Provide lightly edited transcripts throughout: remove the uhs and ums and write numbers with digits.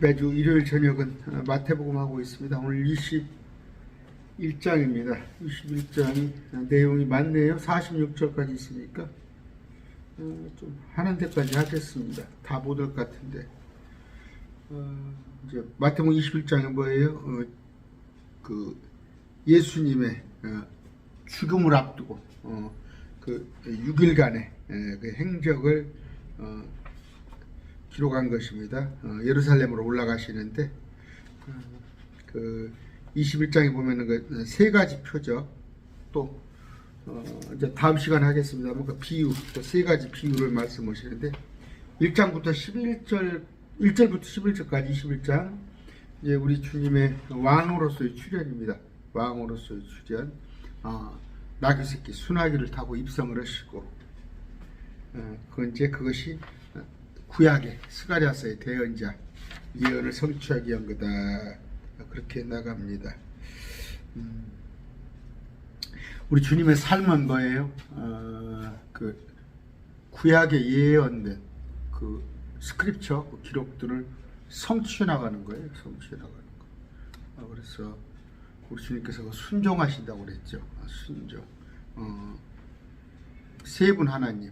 매주 일요일 저녁은 마태복음 하고 있습니다. 오늘 21장입니다. 21장이 내용이 많네요. 46절까지 있으니까 좀 하는 데까지 하겠습니다. 다 못 올 것 같은데. 이제 마태복음 21장이 뭐예요? 그 예수님의 죽음을 앞두고 그 6일간의 그 행적을 기록한 것입니다. 예루살렘으로 올라가시는데 그 21장에 보면은 그 세 가지 표적, 또 이제 다음 시간 하겠습니다. 그 비유, 또 세 가지 비유를 말씀하시는데 1장부터 11절, 1절부터 11절까지 21장 이제 우리 주님의 왕으로서의 출현입니다. 왕으로서의 출현. 나귀 새끼 순하기를 타고 입성을 하시고, 그것이 구약의 스가랴서의 대언자 예언을 성취하기 위한 거다. 그렇게 나갑니다. 우리 주님의 삶은 뭐예요? 그 구약에 예언된 그 스크립처, 그 기록들을 성취해 나가는 거예요. 성취해 나가는 거. 그래서 우리 주님께서 순종하신다고 그랬죠. 순종. 세 분 하나님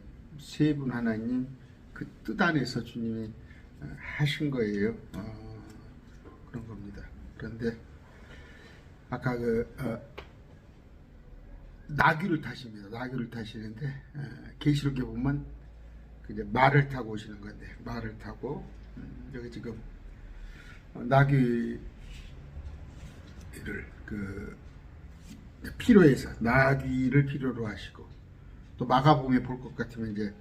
그 뜻 안에서 주님이 하신 거예요. 그런 겁니다. 그런데 아까 나귀를 타십니다. 나귀를 타시는데 계시록에 보면 이제 말을 타고 오시는 건데, 말을 타고 여기 지금 나귀를 필요해서 나귀를 필요로 하시고, 또 마가복음에 볼 것 같으면 이제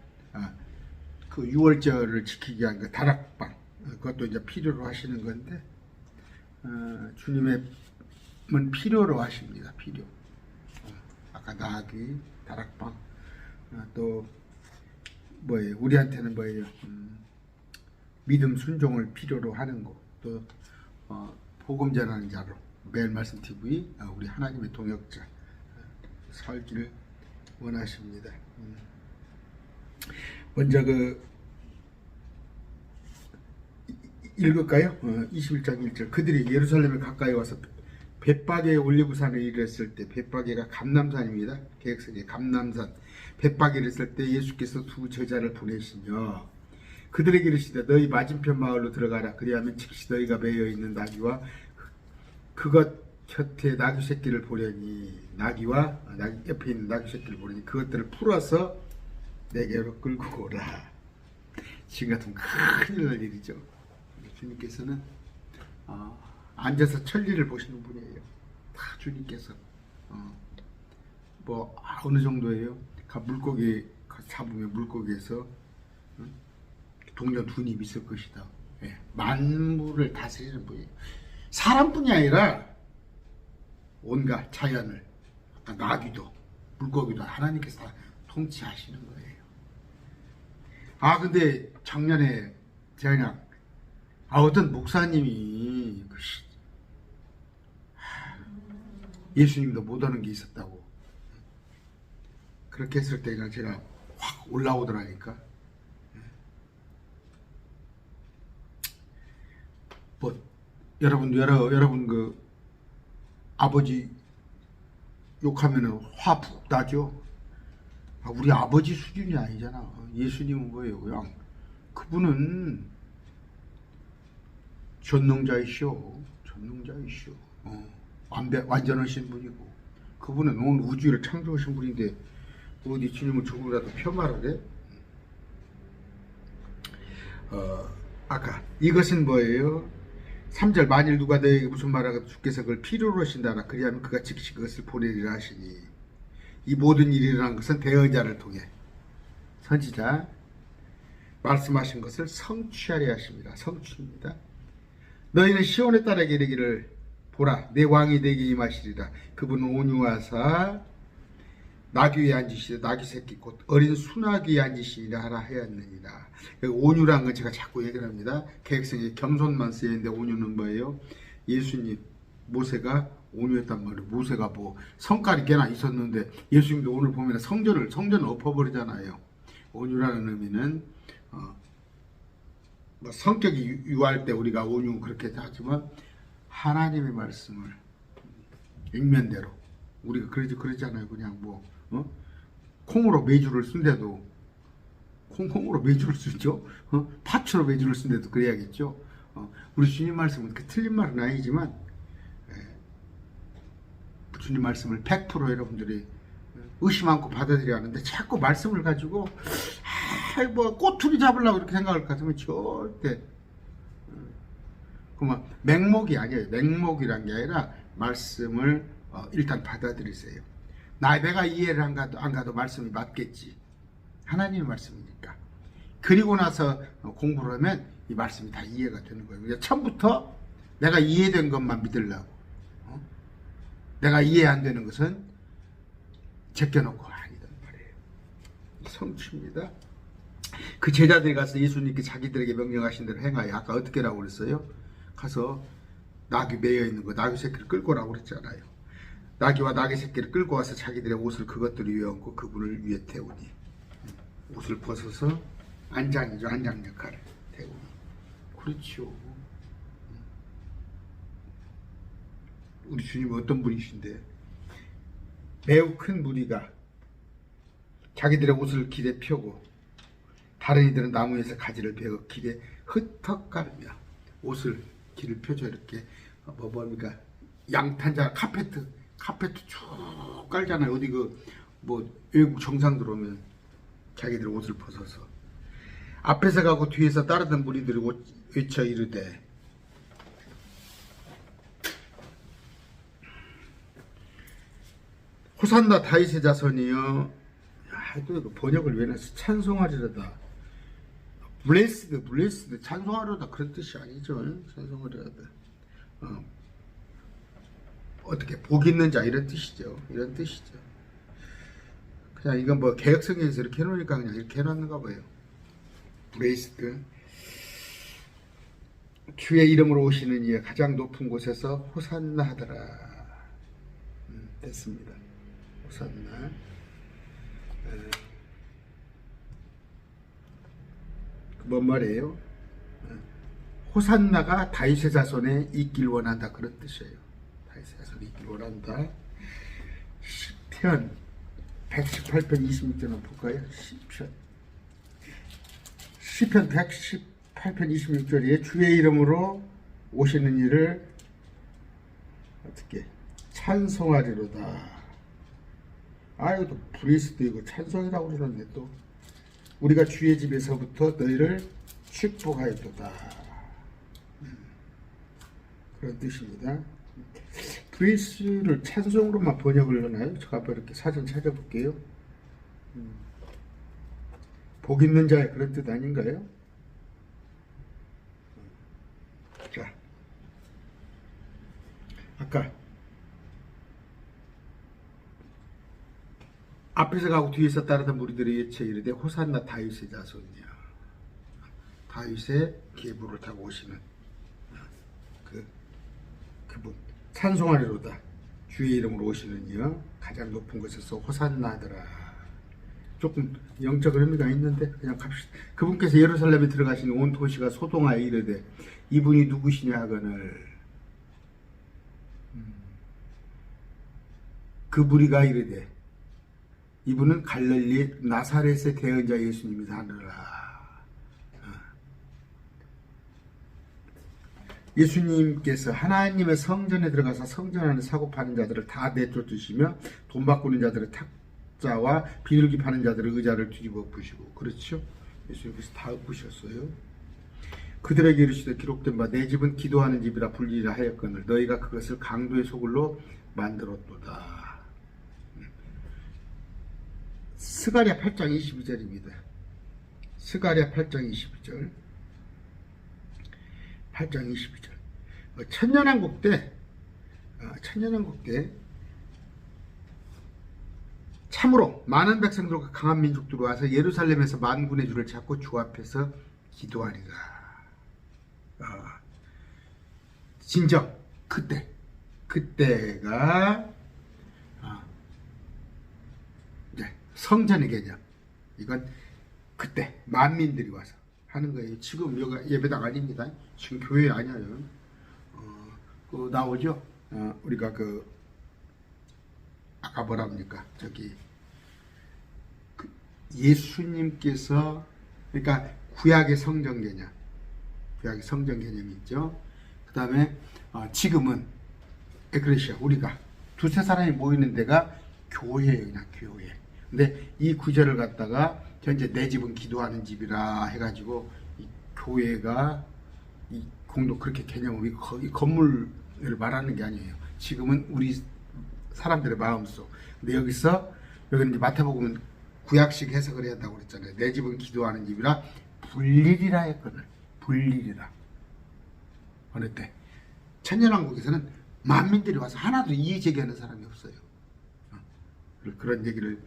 그 유월절을 지키기 위한 그 다락방, 그것도 이제 필요로 하시는 건데, 주님의 필요로 하십니다. 필요. 아까 나귀, 다락방, 또 뭐예요? 우리한테는 뭐예요? 믿음 순종을 필요로 하는 거, 또 복음 전하는 자로 매일 말씀 TV 우리 하나님의 동역자 살기를 원하십니다. 먼저 읽을까요? 21장 1절. 그들이 예루살렘에 가까이 와서 벳바게의 올리브산에 이르렀을 때, 벳바게가 감람산입니다. 계획석에 감람산. 벳바게를 있을 때 예수께서 두 제자를 보내시며 그들에게 이르시되 너희 맞은편 마을로 들어가라. 그리하면 즉시 너희가 매여 있는 나귀와 그것 곁에 나귀 새끼를 보려니, 나귀와 나귀 옆에 있는 나귀 새끼를 보려니 그것들을 풀어서 내게로 끌고 오라. 지금 같으면 큰일 날 일이죠. 주님께서는 앉아서 천리를 보시는 분이에요. 다 주님께서 뭐 어느 정도예요? 물고기 잡으면 물고기에서 동료 두입 있을 것이다. 만물을 다스리는 분이에요. 사람뿐이 아니라 온갖 자연을, 나귀도 물고기도 하나님께서 다 통치하시는 거예요. 근데 작년에 제가 그냥 어떤 목사님이 예수님도 못 오는 게 있었다고 그렇게 했을 때 그냥 제가 확 올라오더라니까. 뭐 여러분 그 아버지 욕하면은 화 푹 나죠. 우리 아버지 수준이 아니잖아. 예수님은 뭐예요? 그냥 그분은 전능자이시오. 완전하신 분이고, 그분은 온 우주를 창조하신 분인데 어디 주님을 조금이라도 폄하를 해? 아까 이것은 뭐예요? 3절. 만일 누가 너에게 무슨 말하고 주께서 그걸 필요로 하신다나 그리하면 그가 즉시 그것을 보내리라 하시니, 이 모든 일이 일어난 것은 대언자를 통해 선지자 말씀하신 것을 성취하려 하십니다. 성취입니다. 너희는 시온의 딸에게 이르기를 보라, 내 왕이 내게 임하시리라. 그분은 온유하사 나귀 위에 앉으시되 나귀 새끼 곧 어린 순아귀 위에 앉으시리라 하라 하였느니라. 온유란 건 제가 자꾸 얘기를 합니다. 계획성에 겸손만 쓰여있는데 온유는 뭐예요? 예수님, 모세가 온유했단 말이에요. 모세가 뭐 성깔이 꽤나 있었는데 예수님도 오늘 보면 성전을 엎어버리잖아요. 온유라는 의미는 뭐 성격이 유할 때 우리가 온유 그렇게 하지만 하나님의 말씀을 액면대로 우리가 그러잖아요. 그냥 뭐 콩으로 메주를 쓴데도 콩콩으로 메주를 쓰죠. 파츠로 메주를 쓴데도 그래야겠죠. 우리 주님 말씀은 그 틀린 말은 아니지만 주님 말씀을 100% 여러분들이 의심 않고 받아들여야 하는데 자꾸 말씀을 가지고 뭐 꼬투리 잡으려고 이렇게 생각할 것 같으면 절대 그만 맹목이 아니에요. 맹목이란 게 아니라 말씀을 일단 받아들이세요. 내가 이해를 안 가도 말씀이 맞겠지. 하나님의 말씀이니까. 그리고 나서 공부를 하면 이 말씀이 다 이해가 되는 거예요. 처음부터 내가 이해된 것만 믿으려고 내가 이해 안 되는 것은 제껴놓고 아니단 말이에요. 성취입니다. 그 제자들이 가서 예수님께 자기들에게 명령하신 대로 행하여 아까 어떻게라고 그랬어요? 가서 나귀 매여 있는 거 나귀 새끼를 끌고 오라고 그랬잖아요. 나귀와 나귀 새끼를 끌고 와서 자기들의 옷을 그것들을 위에 얹고 그분을 위에 태우니 옷을 벗어서 안장이죠. 안장 역할을 태우니 그렇죠. 우리 주님은 어떤 분이신데 매우 큰 무리가 자기들의 옷을 길에 펴고 다른 이들은 나무에서 가지를 베어 길에 흩어 깔으며 옷을 길을 펴줘 이렇게 뭡니까 양탄자 카페트 쭉 깔잖아요. 어디 뭐 외국 정상 들어오면 자기들 옷을 벗어서 앞에서 가고 뒤에서 따르던 무리들이 외쳐 이르되 호산나 다윗의 자손이여. 또 이거 번역을 왜 놨어? 찬송하리로다. 블레스드 찬송하리로다 그런 뜻이 아니죠. 찬송하리로다. 어떻게 복 있는 자 이런 뜻이죠. 이런 뜻이죠. 그냥 이건 뭐 개혁성경에서 이렇게 해놓으니까 그냥 이렇게 해놨는가 봐요. 블레스드 주의 이름으로 오시는 이에 가장 높은 곳에서 호산나 하더라. 됐습니다. 호산나. 뭔 말이에요? 호산나가 다윗의 자손에 있길 원한다 그런 뜻이에요. 다윗의 자손에 있길 원한다. 시편 118편 26절만 볼까요? 시편 118편 26절에 주의 이름으로 오시는 이를 어떻게 찬송하리로다. 이것도 브리스도 이거 찬송이라고 그러는데 또 우리가 주의 집에서부터 너희를 축복하였도다. 그런 뜻입니다. 브리스를 찬송으로만 번역을 하나요? 제가 한번 이렇게 사전 찾아볼게요. 복 있는 자의 그런 뜻 아닌가요? 자, 아까 앞에서 가고 뒤에서 따르던 무리들의 예체 이르되 호산나 다윗의 자손이야. 다윗의 계보를 타고 오시는 그분 찬송하리로다. 주의 이름으로 오시는 이여 가장 높은 곳에서 호산나 하더라. 조금 영적 의미가 있는데 그냥 갑시다. 그분께서 예루살렘에 들어가신 온 도시가 소동하여 이르되 이분이 누구시냐 하거늘 그 무리가 이르되 이분은 갈릴리 나사렛의 대언자 예수님이다 하느라. 예수님께서 하나님의 성전에 들어가서 성전 안에 사고 파는 자들을 다 내쫓으시며 돈 바꾸는 자들의 탁자와 비둘기 파는 자들의 의자를 뒤집어 엎으시고 그렇죠? 예수님께서 다 엎으셨어요. 그들에게 이르시되 기록된 바 내 집은 기도하는 집이라 불리라 하였거늘 너희가 그것을 강도의 소굴로 만들었도다. 스가랴 8장 22절입니다. 스가랴 8장 22절. 8장 22절. 천년왕국 때 참으로 많은 백성들과 강한 민족들이 와서 예루살렘에서 만군의 주를 찾고 주 앞에서 기도하리라. 진정 그때가 성전의 개념. 이건 그때 만민들이 와서 하는 거예요. 지금 여기 예배당 아닙니다. 지금 교회 아니에요. 그 나오죠. 우리가 그 아까 뭐랍니까? 저기 그 예수님께서 그러니까 구약의 성전 개념, 구약의 성전 개념이 있죠. 그 다음에 지금은 에클레시아 우리가 두세 사람이 모이는 데가 교회예요, 그냥 교회. 근데 이 구절을 갖다가 현재 내 집은 기도하는 집이라 해가지고 이 교회가 이 공동 그렇게 개념을 이 건물을 말하는 게 아니에요. 지금은 우리 사람들의 마음속. 근데 여기서 여기는 이제 마태복음은 구약식 해석을 해야 한다고 그랬잖아요. 내 집은 기도하는 집이라 불리리라 했거든. 불리리라. 어느 때 천년왕국에서는 만민들이 와서 하나도 이의 제기하는 사람이 없어요. 그런 얘기를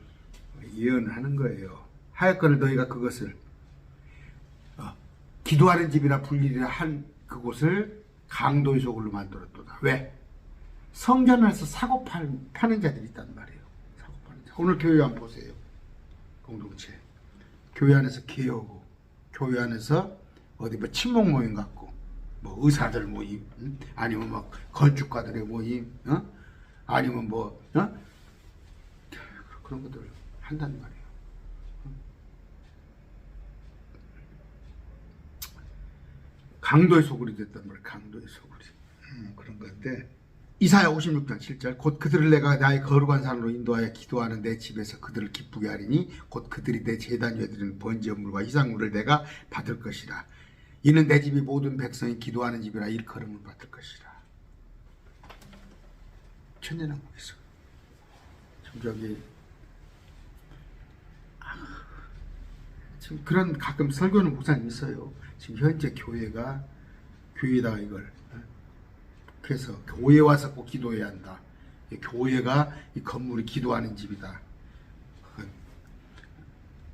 예언하는 거예요. 하였거늘 너희가 그것을 기도하는 집이라 불리리라 한 그곳을 강도의 소굴로 만들었도다. 왜? 성전에서 사고 파는 자들이 있단 말이에요. 사고 파는 자. 오늘 교회 한번 보세요. 공동체. 교회 안에서 개요고, 교회 안에서 어디 뭐 친목 모임 갖고, 뭐 의사들 모임, 아니면 뭐 건축가들의 모임, 아니면 뭐 그런 것들 한단 말이에요. 강도의 소굴이 됐단 말이에요. 강도의 소굴이. 그런 건데 이사야 56장 7절 곧 그들을 내가 나의 거룩한 산으로 인도하여 기도하는 내 집에서 그들을 기쁘게 하리니 곧 그들이 내 제단 위에 드리는 번제물과 희생물을 내가 받을 것이라. 이는 내 집이 모든 백성이 기도하는 집이라 일컬음을 받을 것이라. 천년왕국에서 지금 저기 지금 그런 가끔 설교하는 목사님 있어요. 지금 현재 교회에다가 이걸 그래서 교회 와서 꼭 기도해야 한다. 교회가 이 건물이 기도하는 집이다.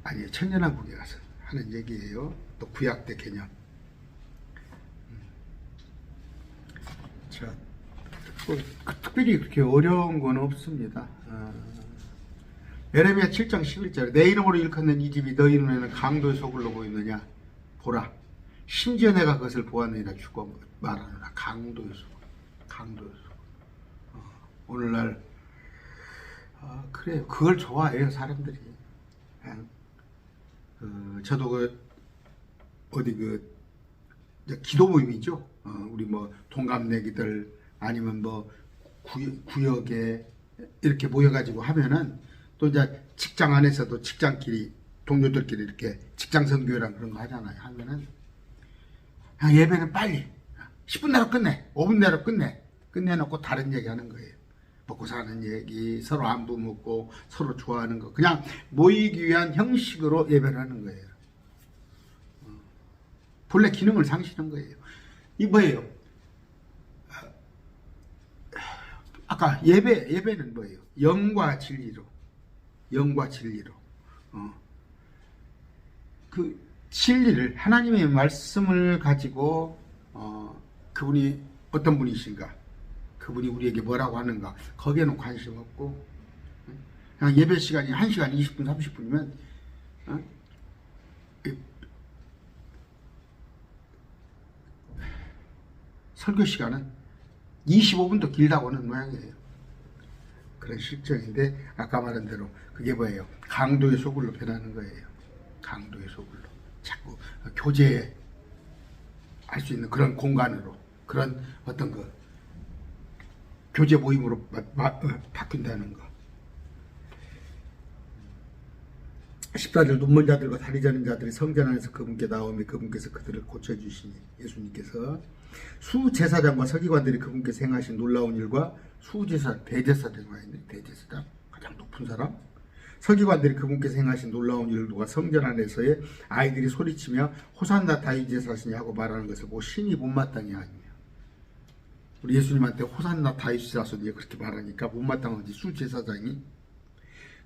아니에요. 천년왕국에 가서 하는 얘기예요. 또 구약대 개념. 자, 특별히 그렇게 어려운 건 없습니다. 예레미야 7장 11절 내 이름으로 일컫는 이 집이 너희 눈에는 강도의 소굴로 보이느냐 보라 심지어 내가 그것을 보았느니라 주고 말하느라. 강도의 소굴. 강도의 소굴. 오늘날 그래요. 그걸 좋아해요 사람들이. 저도 어디 기도 모임이죠. 우리 뭐 동갑내기들 아니면 뭐 구역에 이렇게 모여가지고 하면은 또 이제 직장 안에서도 직장끼리 동료들끼리 이렇게 직장 선교회랑 그런 거 하잖아요. 하면은 그냥 예배는 빨리 10분 내로 끝내, 5분 내로 끝내놓고 다른 얘기 하는 거예요. 먹고 사는 얘기, 서로 안부 묻고 서로 좋아하는 거, 그냥 모이기 위한 형식으로 예배를 하는 거예요. 본래 기능을 상실한 거예요. 이 뭐예요? 아까 예배는 뭐예요? 영과 진리로. 그 진리를 하나님의 말씀을 가지고 그분이 어떤 분이신가, 그분이 우리에게 뭐라고 하는가, 거기에는 관심 없고 그냥 예배 시간이 1시간 20분 30분이면 설교 시간은 25분도 길다고 하는 모양이에요. 그런 실정인데 아까 말한 대로 그게 뭐예요? 강도의 소굴로 변하는 거예요. 강도의 소굴로. 자꾸 교제할 수 있는 그런 공간으로, 그런 어떤 교제 모임으로 바뀐다는 거. 십자들 눈먼 자들과 다리 저는 자들이 성전 안에서 그분께 나오며 그분께서 그들을 고쳐주시니 예수님께서 수제사장과 서기관들이 그분께서 행하신 놀라운 일과 대제사장과 있는 대제사장 가장 높은 사람, 서기관들이 그분께서 행하신 놀라운 일과 성전 안에서의 아이들이 소리치며 호산나 다윗 제사시니 하고 말하는 것을 보고 신이 못마땅히 하며. 우리 예수님한테 호산나 다윗 제사시니 그렇게 말하니까 못마땅한지 수제사장이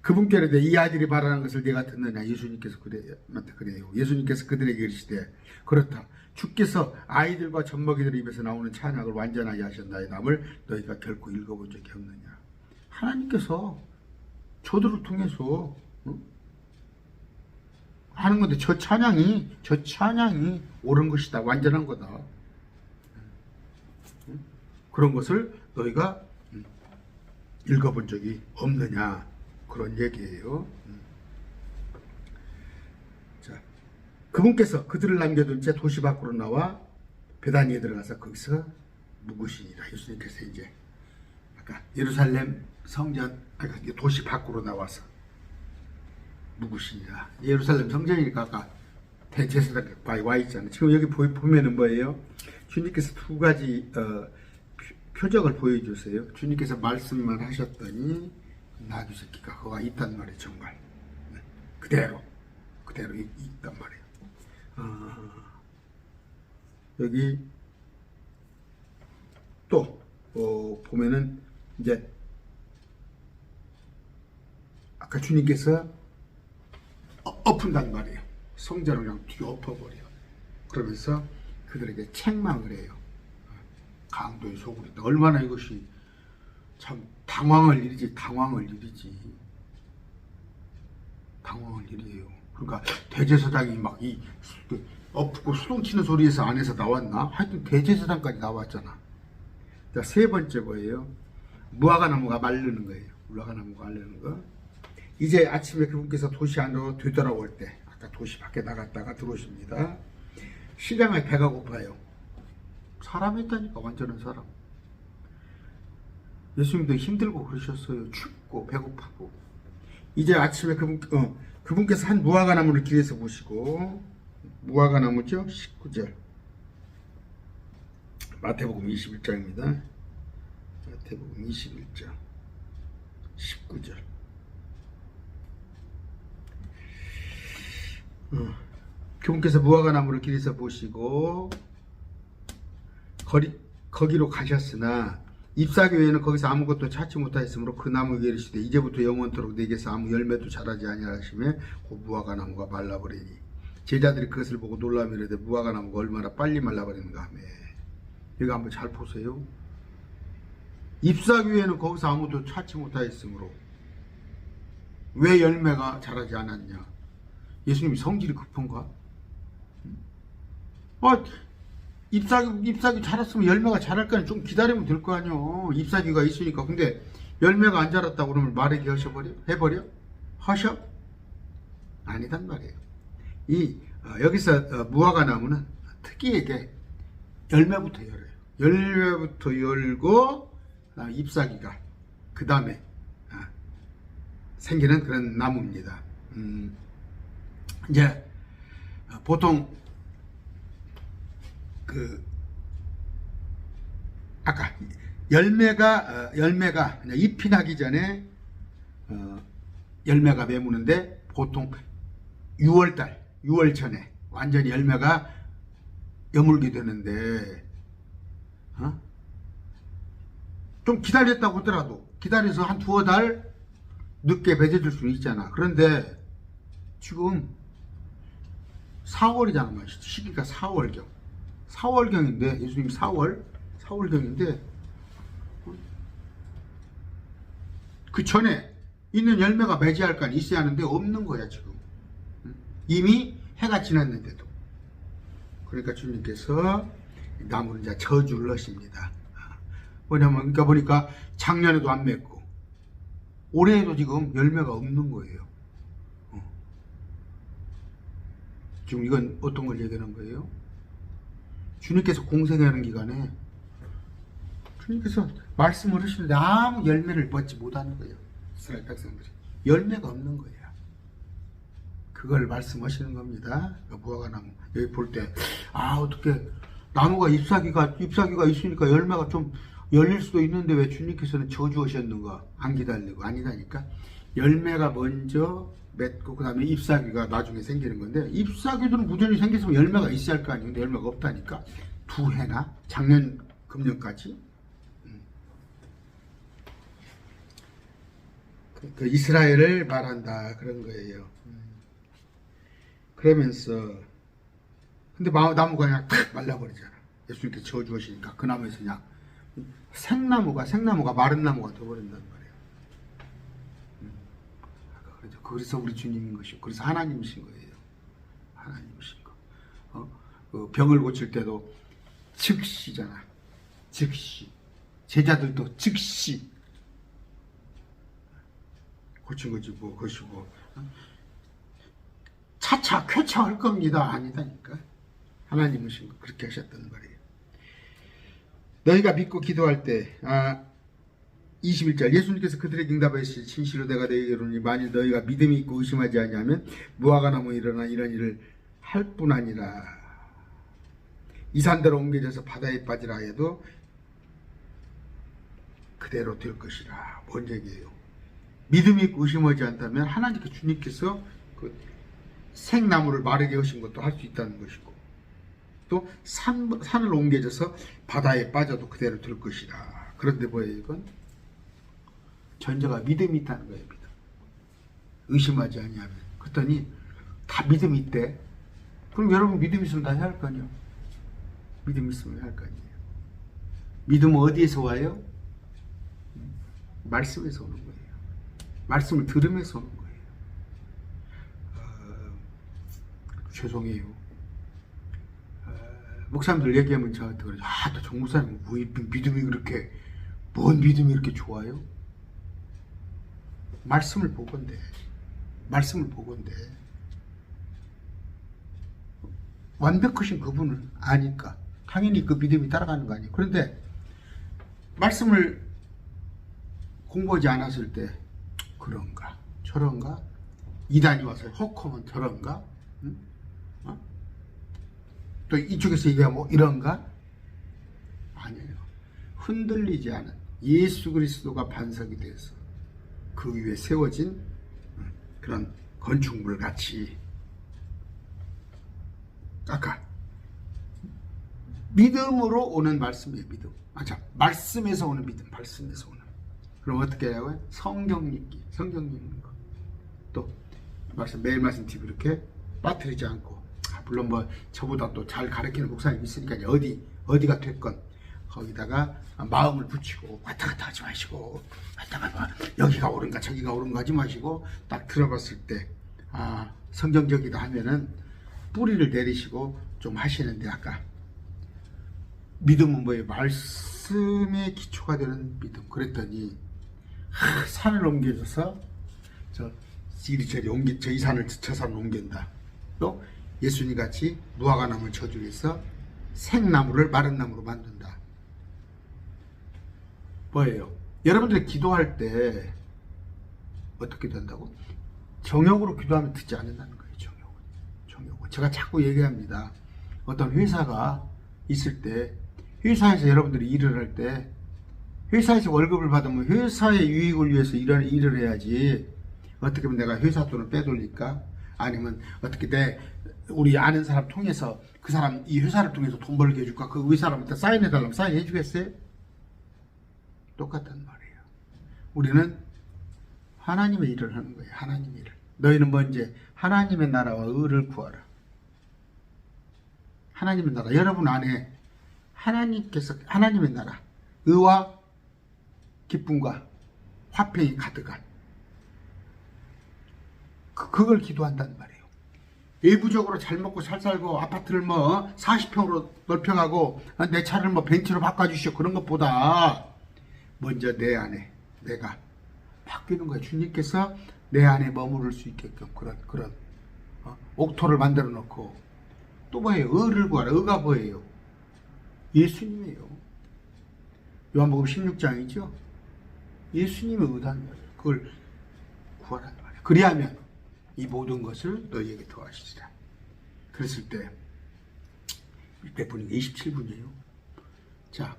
그분께 이르되 이 아이들이 말하는 것을 네가 듣느냐. 예수님께서 그래요. 예수님께서 그들에게 이르시되 그렇다. 주께서 아이들과 젖먹이들의 입에서 나오는 찬양을 완전하게 하셨나이다을 너희가 결코 읽어본 적이 없느냐. 하나님께서 저들을 통해서 하는 건데 저 찬양이 옳은 것이다. 완전한 거다. 그런 것을 너희가 읽어본 적이 없느냐. 그런 얘기예요. 자, 그분께서 그들을 남겨둔 채 도시 밖으로 나와 베다니에 들어가서 거기서 묵으시니라. 예수님께서 이제 아까 예루살렘 성전, 도시 밖으로 나와서 묵으시니라. 예루살렘 성전이니까 아까 대제사장과에 와 있잖아요. 지금 여기 보면은 뭐예요? 주님께서 두 가지 표적을 보여주세요. 주님께서 말씀만 하셨더니 나귀 새끼가 거가 있단 말이에요. 정말 그대로 있단 말이에요. 여기 또 보면은 이제 아까 주님께서 엎은단 말이에요. 성전을 그냥 뒤엎어버려. 그러면서 그들에게 책망을 해요. 강도의 소굴이다. 얼마나 이것이 참 당황할 일이지. 당황할 일이에요. 그러니까 대제사장이 막 엎고 수동치는 소리에서 안에서 나왔나? 하여튼 대제사장까지 나왔잖아. 자, 세 번째 뭐예요? 무화과 나무가 마르는 거예요. 무화과 나무가 마르는 거. 이제 아침에 그분께서 도시 안으로 되돌아올 때, 아까 도시 밖에 나갔다가 들어오십니다. 시장에 배가 고파요. 사람이 있다니까, 완전한 사람. 예수님도 힘들고 그러셨어요. 춥고 배고프고. 이제 아침에 그분께서 한 무화과 나무를 길에서 보시고, 무화과 나무죠? 19절. 마태복음 21장입니다. 마태복음 21장 19절. 그분께서 무화과 나무를 길에서 보시고 거기로 가셨으나 잎사귀 외에는 거기서 아무것도 찾지 못하였으므로 그 나무에게 이르시되 이제부터 영원토록 내게서 아무 열매도 자라지 아니하시며 그 무화과 나무가 말라버리니 제자들이 그것을 보고 놀라며 이르되 무화과 나무가 얼마나 빨리 말라버리는가 하며. 이거 한번 잘 보세요. 잎사귀 외에는 거기서 아무도 찾지 못하였으므로 왜 열매가 자라지 않았냐? 예수님이 성질이 급한가? 잎사귀 자랐으면 열매가 자랄 거니 좀 기다리면 될 거 아니요. 잎사귀가 있으니까. 근데 열매가 안 자랐다고 그러면 마르게 해버려? 하셔? 아니단 말이에요. 여기서 무화과 나무는 특이하게 열매부터 열어요. 열매부터 열고 잎사귀가 그 다음에 생기는 그런 나무입니다. 이제 보통 아까 열매가 잎이 나기 전에 열매가 맺무는데 보통 6월 전에 완전히 열매가 여물게 되는데 좀 기다렸다고 하더라도 기다려서 한 두어 달 늦게 맺어줄 수는 있잖아. 그런데 지금 4월이잖아. 시기가 4월경인데 예수님 4월경인데 그 전에 있는 열매가 맺어야 할 거 아니 있어야 하는데 없는 거야 지금. 이미 해가 지났는데도. 그러니까 주님께서 나무는 이제 저주를 하십니다. 뭐냐면 그러니까 보니까 작년에도 안 맺고 올해에도 지금 열매가 없는 거예요. 지금 이건 어떤 걸 얘기하는 거예요? 주님께서 공생하는 기간에 주님께서 말씀을 하시는데 아무 열매를 맺지 못하는 거예요. 이스라엘 백성들이. 열매가 없는 거예요. 그걸 말씀하시는 겁니다. 무화과 나무. 여기 볼 때, 어떻게, 나무가 잎사귀가 있으니까 열매가 좀 열릴 수도 있는데 왜 주님께서는 저주하셨는가? 안 기다리고. 아니다니까. 열매가 먼저 맺고, 그 다음에 잎사귀가 나중에 생기는 건데, 잎사귀들은 무전히 생겼으면 열매가 있어야 할 거 아니에요. 근데 열매가 없다니까. 2해나? 작년, 금년까지. 그 이스라엘을 말한다. 그런 거예요. 그러면서 근데 나무가 그냥 탁 말라버리잖아. 예수님께 저주하시니까 그 나무에서 그냥 생나무가 마른 나무가 되어버린단 말이에요. 그래서 우리 주님인 것이고 그래서 하나님이신 거예요. 하나님 오신 거. 그 병을 고칠 때도 즉시잖아. 즉시. 제자들도 즉시 고친 거지 뭐 그것이 뭐 차차 쾌차할 겁니다. 아니다니까. 하나님 오신 거 그렇게 하셨단 말이에요. 너희가 믿고 기도할 때 21절 예수님께서 그들에게 응답하시되 진실로 내가 너희에게 이르노니 만일 너희가 믿음이 있고 의심하지 아니하면 무화과 나무 일어나 이런 일을 할 뿐 아니라 이 산대로 옮겨져서 바다에 빠지라 해도 그대로 될 것이라. 뭔 얘기예요? 믿음이 있고 의심하지 않다면 하나님께 주님께서 그 생나무를 마르게 하신 것도 할 수 있다는 것이고 또 산을 옮겨져서 바다에 빠져도 그대로 될 것이라. 그런데 뭐예요 이건? 전제가 믿음이 있다는 거예요. 믿음. 의심하지 아니하면. 그랬더니 다 믿음이 있대. 그럼 여러분 믿음 있으면 다 해야 할 거 아니에요. 믿음 있으면 해야 할 거 아니에요. 믿음은 어디에서 와요? 말씀에서 오는 거예요. 말씀을 들으면서 오는 거예요. 죄송해요. 목사님들 얘기하면 저한테 그러죠. 너 정 목사님 왜 믿음이 그렇게 뭔 믿음이 이렇게 좋아요? 말씀을 보건대. 말씀을 보건대. 완벽하신 그분을 아니까 당연히 그 믿음이 따라가는 거 아니에요. 그런데 말씀을 공부하지 않았을 때 그런가 저런가 이단이 와서 혹하면 저런가 응? 또 이쪽에서 얘기하면 뭐 이런가 아니에요. 흔들리지 않은 예수 그리스도가 반석이 돼서 그 위에 세워진 그런 건축물 같이 아까 믿음으로 오는 말씀이에요. 믿음. 말씀에서 오는 믿음. 말씀에서 오는. 그럼 어떻게 해요? 성경 읽기. 성경 읽는 거. 또 매일 말씀 TV 이렇게 빠뜨리지 않고 물론 뭐 저보다 또 잘 가르치는 목사님 있으니까 어디가 됐건 거기다가 마음을 붙이고 왔다 갔다 하지 마시고 왔다가 여기가 옳은가 저기가 옳은가 하지 마시고 딱 들어봤을 때 성경적이다 하면은 뿌리를 내리시고 좀 하시는데 아까 믿음은 뭐예요? 말씀의 기초가 되는 믿음. 그랬더니 산을 옮겨줘서 이리저리 저 이 산을 저 산을 옮긴다. 또 예수님 같이 무화과 나무를 저주해서 생나무를 마른 나무로 만든다. 뭐예요? 여러분들이 기도할 때 어떻게 된다고? 정욕으로 기도하면 듣지 않는다는 거예요. 정욕은. 제가 자꾸 얘기합니다. 어떤 회사가 있을 때 회사에서 여러분들이 일을 할 때 회사에서 월급을 받으면 회사의 유익을 위해서 일을 해야지 어떻게 보면 내가 회사 돈을 빼돌릴까? 아니면 어떻게 우리 아는 사람 통해서 그 사람 이 회사를 통해서 돈 벌게 해줄까? 그 사람한테 사인해달라면 사인해 주겠어요? 똑같단 말이에요. 우리는 하나님의 일을 하는 거예요. 하나님의 일을. 너희는 먼저 하나님의 나라와 의를 구하라. 하나님의 나라. 여러분 안에 하나님께서 하나님의 나라 의와 기쁨과 화평이 가득한 그걸 기도한단 말이에요. 외부적으로 잘 먹고 잘 살고 아파트를 40평으로 넓혀가고 내 차를 벤츠로 바꿔주시오 그런 것보다 먼저 내 안에 내가 바뀌는 거예요. 주님께서 내 안에 머무를 수 있게끔 그런 옥토를 만들어 놓고 또 뭐예요? 의를 구하라. 의가 뭐예요? 예수님이에요. 요한복음 16장이죠. 예수님의 의단 말이에요. 그걸 구하란 말이에요. 그리하면 이 모든 것을 너희에게 더하시리라. 그랬을 때 몇 분인가? 27분이에요. 자,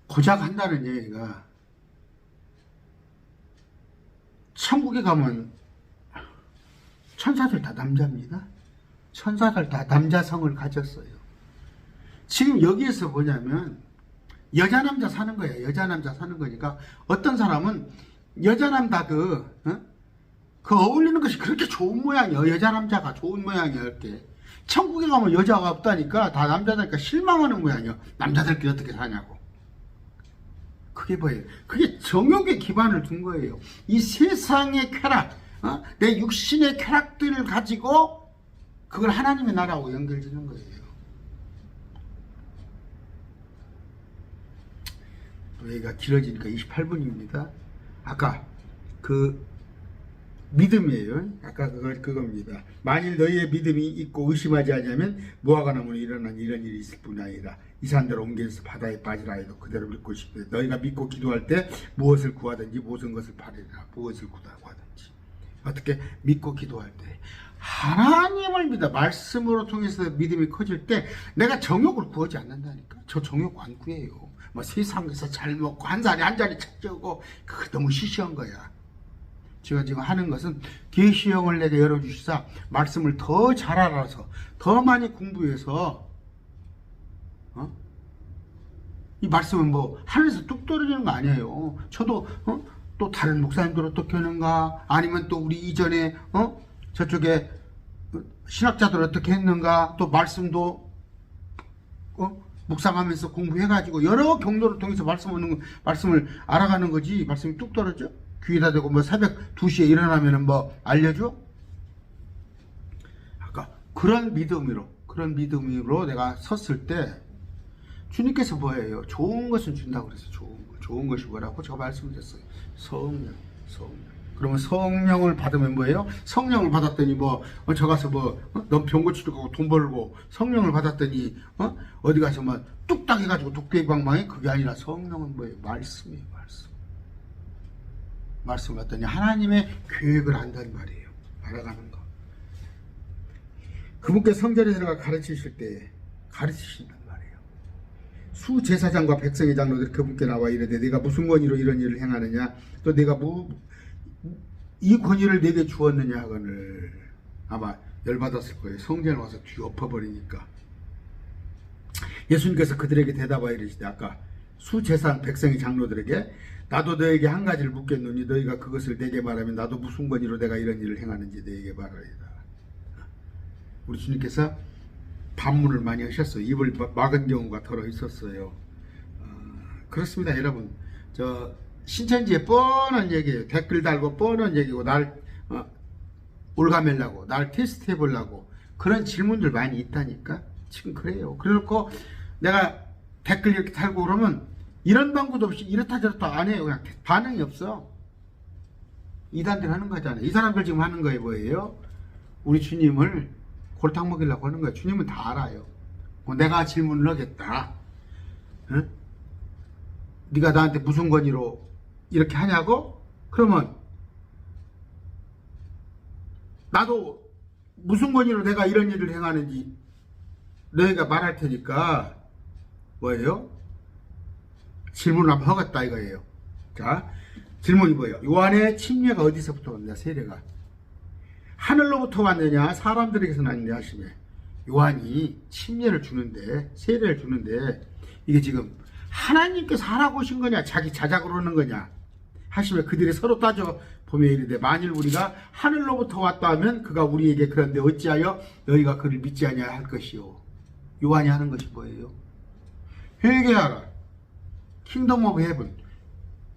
고작 한다는 얘기가 천국에 가면 천사들 다 남자입니다. 천사들 다 남자성을 가졌어요. 지금 여기에서 뭐냐면 여자 남자 사는 거예요. 여자 남자 사는 거니까 어떤 사람은 여자 남자 그 어울리는 것이 그렇게 좋은 모양이에요. 여자 남자가 좋은 모양이에요. 이렇게 천국에 가면 여자가 없다니까 다 남자다니까 실망하는 모양이에요. 남자들끼리 어떻게 사냐고. 그게 뭐예요? 그게 정욕에 기반을 둔 거예요. 이 세상의 쾌락, 내 육신의 쾌락들을 가지고 그걸 하나님의 나라하고 연결짓는 거예요. 또 얘기가 길어지니까 28분입니다. 아까 그 믿음이에요. 아까 그겁니다. 만일 너희의 믿음이 있고 의심하지 않으면 무화과 나무는 일어난 이런 일이 있을 뿐 아니라 이 산대로 옮겨서 바다에 빠지라 해도 그대로 믿고 싶대. 너희가 믿고 기도할 때 무엇을 구하든지 모든 것을 바라리라. 무엇을 구하든지. 어떻게 믿고 기도할 때 하나님을 믿어. 말씀으로 통해서 믿음이 커질 때 내가 정욕을 구하지 않는다니까. 저 정욕 안 구해요. 뭐 세상에서 잘 먹고 한 살에 한 자리 책정고 그거 너무 시시한 거야. 제가 지금 하는 것은 계시형을 내게 열어주시사 말씀을 더 잘 알아서 더 많이 공부해서 이 말씀은 뭐 하늘에서 뚝 떨어지는 거 아니에요. 저도 또 다른 목사님들 어떻게 하는가 아니면 또 우리 이전에 저쪽에 신학자들 어떻게 했는가 또 말씀도 묵상하면서 공부해가지고 여러 경로를 통해서 말씀을 알아가는 거지. 말씀이 뚝 떨어져? 귀에다 대고 뭐 새벽 2시에 일어나면은 뭐 알려줘? 아까 그런 믿음으로 내가 섰을 때 주님께서 뭐예요? 좋은 것은 준다고 그랬어요. 좋은 것이 뭐라고 제가 말씀드렸어요. 성령. 그러면 성령을 받으면 뭐예요? 성령을 받았더니 저 가서 넌 병 고치러 가고 돈 벌고 성령을 받았더니 어디 가서 뚝딱 해가지고 독대방망이 그게 아니라 성령은 뭐예요? 말씀이에요. 말씀을 받더니 하나님의 계획을 안다는 말이에요. 알아가는 거. 그분께 성전에 들어가 가르치실 때 가르치신단 말이에요. 수제사장과 백성의 장로들이 그분께 나와 이르되 내가 무슨 권위로 이런 일을 행하느냐 또 내가 이 권위를 내게 주었느냐 하거늘 아마 열받았을 거예요. 성전에 와서 뒤엎어버리니까. 예수님께서 그들에게 대답하여 이르시되 아까 수제사장 백성의 장로들에게 나도 너에게 한 가지를 묻겠노니 너희가 그것을 내게 말하면 나도 무슨 권위로 내가 이런 일을 행하는지 너에게 말하리라. 우리 주님께서 반문을 많이 하셨어요. 입을 막은 경우가 더러 있었어요. 그렇습니다, 여러분. 저 신천지에 뻔한 얘기예요. 댓글 달고 뻔한 얘기고 날 올가매려고 날 테스트 해보려고 그런 질문들 많이 있다니까. 지금 그래요. 그래놓고 내가 댓글 이렇게 달고 그러면 이런 방법도 없이 이렇다 저렇다 안 해요. 그냥 반응이 없어. 이단들 하는 거잖아요. 이 사람들 지금 하는 거에 뭐예요? 우리 주님을 골탕 먹이려고 하는 거예요. 주님은 다 알아요. 내가 질문을 하겠다. 응? 네가 나한테 무슨 권위로 이렇게 하냐고? 그러면 나도 무슨 권위로 내가 이런 일을 행하는지 너희가 말할 테니까 뭐예요? 질문을 한번 하겠다 이거예요. 자, 질문이 뭐예요? 요한의 침례가 어디서부터 왔느냐? 세례가 하늘로부터 왔느냐 사람들에게서 났느냐 하시며 요한이 침례를 주는데 세례를 주는데 이게 지금 하나님께서 하라고 하신 거냐 자기 자작으로 하는 거냐 하시며 그들이 서로 따져 보며 이르되 만일 우리가 하늘로부터 왔다 하면 그가 우리에게 그런데 어찌하여 너희가 그를 믿지 아니하 할 것이요. 요한이 하는 것이 뭐예요? 회개하라. 킹덤 오브 헤븐.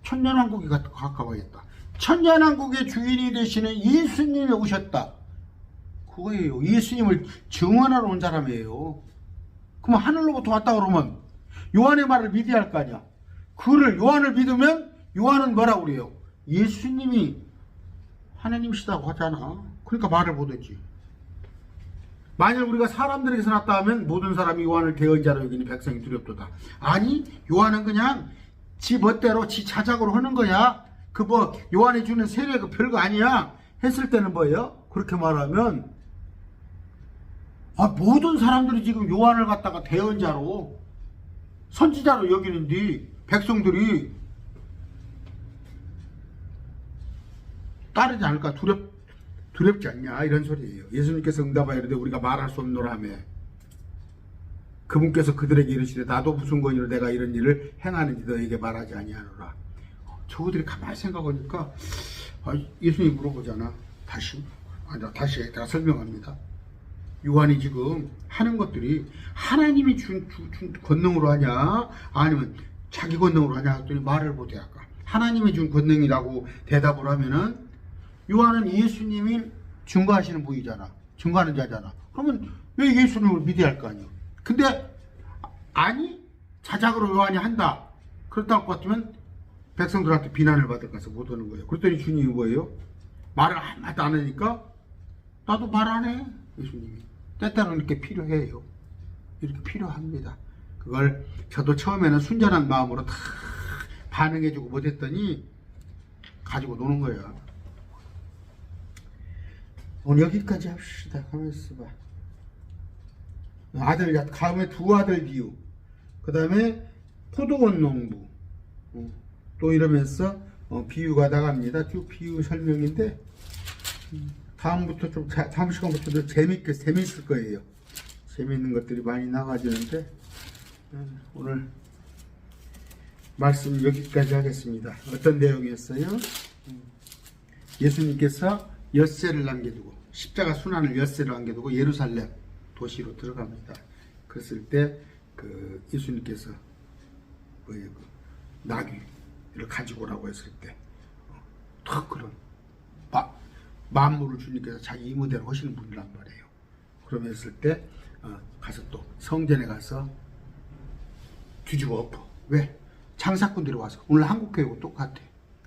천년왕국이 가까워졌다. 천년왕국의 주인이 되시는 예수님이 오셨다. 그거예요. 예수님을 증언하러 온 사람이에요. 그럼 하늘로부터 왔다 그러면 요한의 말을 믿어야 할 거 아니야. 그를 요한을 믿으면 요한은 뭐라고 그래요? 예수님이 하나님이시다고 하잖아. 그러니까 말을 못했지. 만일 우리가 사람들에게서 났다 하면 모든 사람이 요한을 대언 자로 여기니 백성이 두렵도다. 아니 요한은 그냥 지 멋대로 지 자작으로 하는 거야. 그 요한이 주는 세례 그 별거 아니야 했을 때는 뭐예요? 그렇게 말하면 모든 사람들이 지금 요한을 갖다가 대언자로 선지자로 여기는데 백성들이 따르지 않을까 두렵지 않냐 이런 소리예요. 예수님께서 응답하여 이르되 우리가 말할 수 없노라 하며 그분께서 그들에게 이르시되 나도 무슨 권위로 내가 이런 일을 행하는지 너에게 말하지 아니하노라. 저들이 가만히 생각하니까 예수님이 물어보잖아. 다시 내가 설명합니다. 요한이 지금 하는 것들이 하나님이 준 권능으로 하냐 아니면 자기 권능으로 하냐 했더니 말을 못해. 아까 하나님이 준 권능이라고 대답을 하면은 요한은 예수님이 증거하시는 분이잖아. 증거하는 자잖아. 그러면 왜 예수님을 믿어야 할 거 아니에요? 근데 아니 자작으로 요한이 한다. 그렇다고 것 같으면 백성들한테 비난을 받을 가서 못 하는 거예요. 그랬더니 주님이 뭐예요? 말을 한마디 안 하니까 나도 말 안 해. 예수님이 때때로는 이렇게 필요해요. 이렇게 필요합니다. 그걸 저도 처음에는 순전한 마음으로 다 반응해주고 못했더니 가지고 노는 거야. 오늘 여기까지 합시다. 가만히 있어봐. 다음에 두 아들 비유, 그 다음에 포도원 농부, 또 이러면서 비유가 나갑니다. 쭉 비유 설명인데 다음부터 좀 다음 시간부터도 재밌을 거예요. 재밌는 것들이 많이 나가지는데 오늘 말씀 여기까지 하겠습니다. 어떤 내용이었어요? 예수님께서 엿새를 남겨두고 십자가 순환을 엿새를 남겨두고 예루살렘 도시로 들어갑니다. 그랬을 때 그 예수님께서 그 나귀를 가지고 오라고 했을 때 탁 그런 만물을 주님께서 자기 임무대로 하시는 분이란 말이에요. 그러면 했을 때 가서 또 성전에 가서 뒤집어 엎어. 왜? 장사꾼들이 와서 오늘 한국교회하고 똑같아.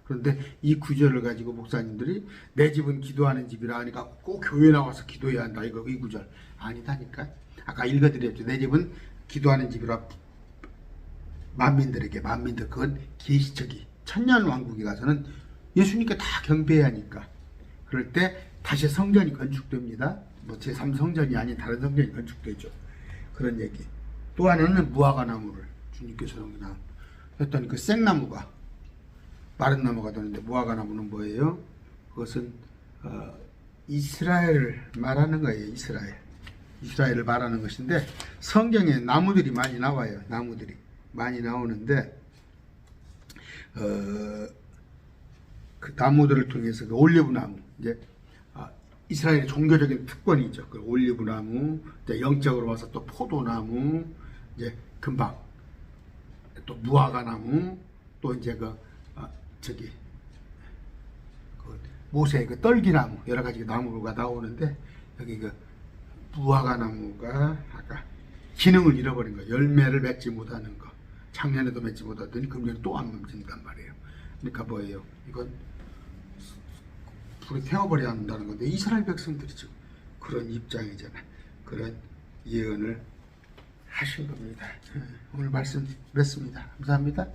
그런데 이 구절을 가지고 목사님들이 내 집은 기도하는 집이라 하니까 꼭 교회 나와서 기도해야 한다. 이 구절 아니다니까. 아까 읽어드렸죠. 내 집은 기도하는 집이라 만민들 그건 계시적이 천년왕국에 가서는 예수님께 다 경배해야 하니까 그럴 때 다시 성전이 건축됩니다. 뭐 제3성전이 아닌 다른 성전이 건축되죠. 그런 얘기. 또 하나는 무화과 나무를 주님께서 했더니 그 생나무가 마른 나무가 되는데 무화과 나무는 뭐예요? 그것은 이스라엘을 말하는 거예요. 이스라엘을 말하는 것인데 성경에 나무들이 많이 나와요. 나무들이 많이 나오는데 그 나무들을 통해서 그 올리브 나무 이제 이스라엘의 종교적인 특권이 있죠. 그 올리브 나무, 이제 영적으로 와서 또 포도나무, 이제 금방 또 무화과 나무, 또 이제 그 모세의 그 떨기나무 여러 가지 나무가 나오는데 여기 그 무화과 나무가 아까 기능을 잃어버린 거, 열매를 맺지 못하는 거, 작년에도 맺지 못하더니 금년에 또 안 맺는단 말이에요. 그러니까 뭐예요? 이건 불에 태워버려야 한다는 건데 이스라엘 백성들이 지금 그런 입장이잖아. 그런 예언을 하신 겁니다. 오늘 말씀 맺습니다. 감사합니다.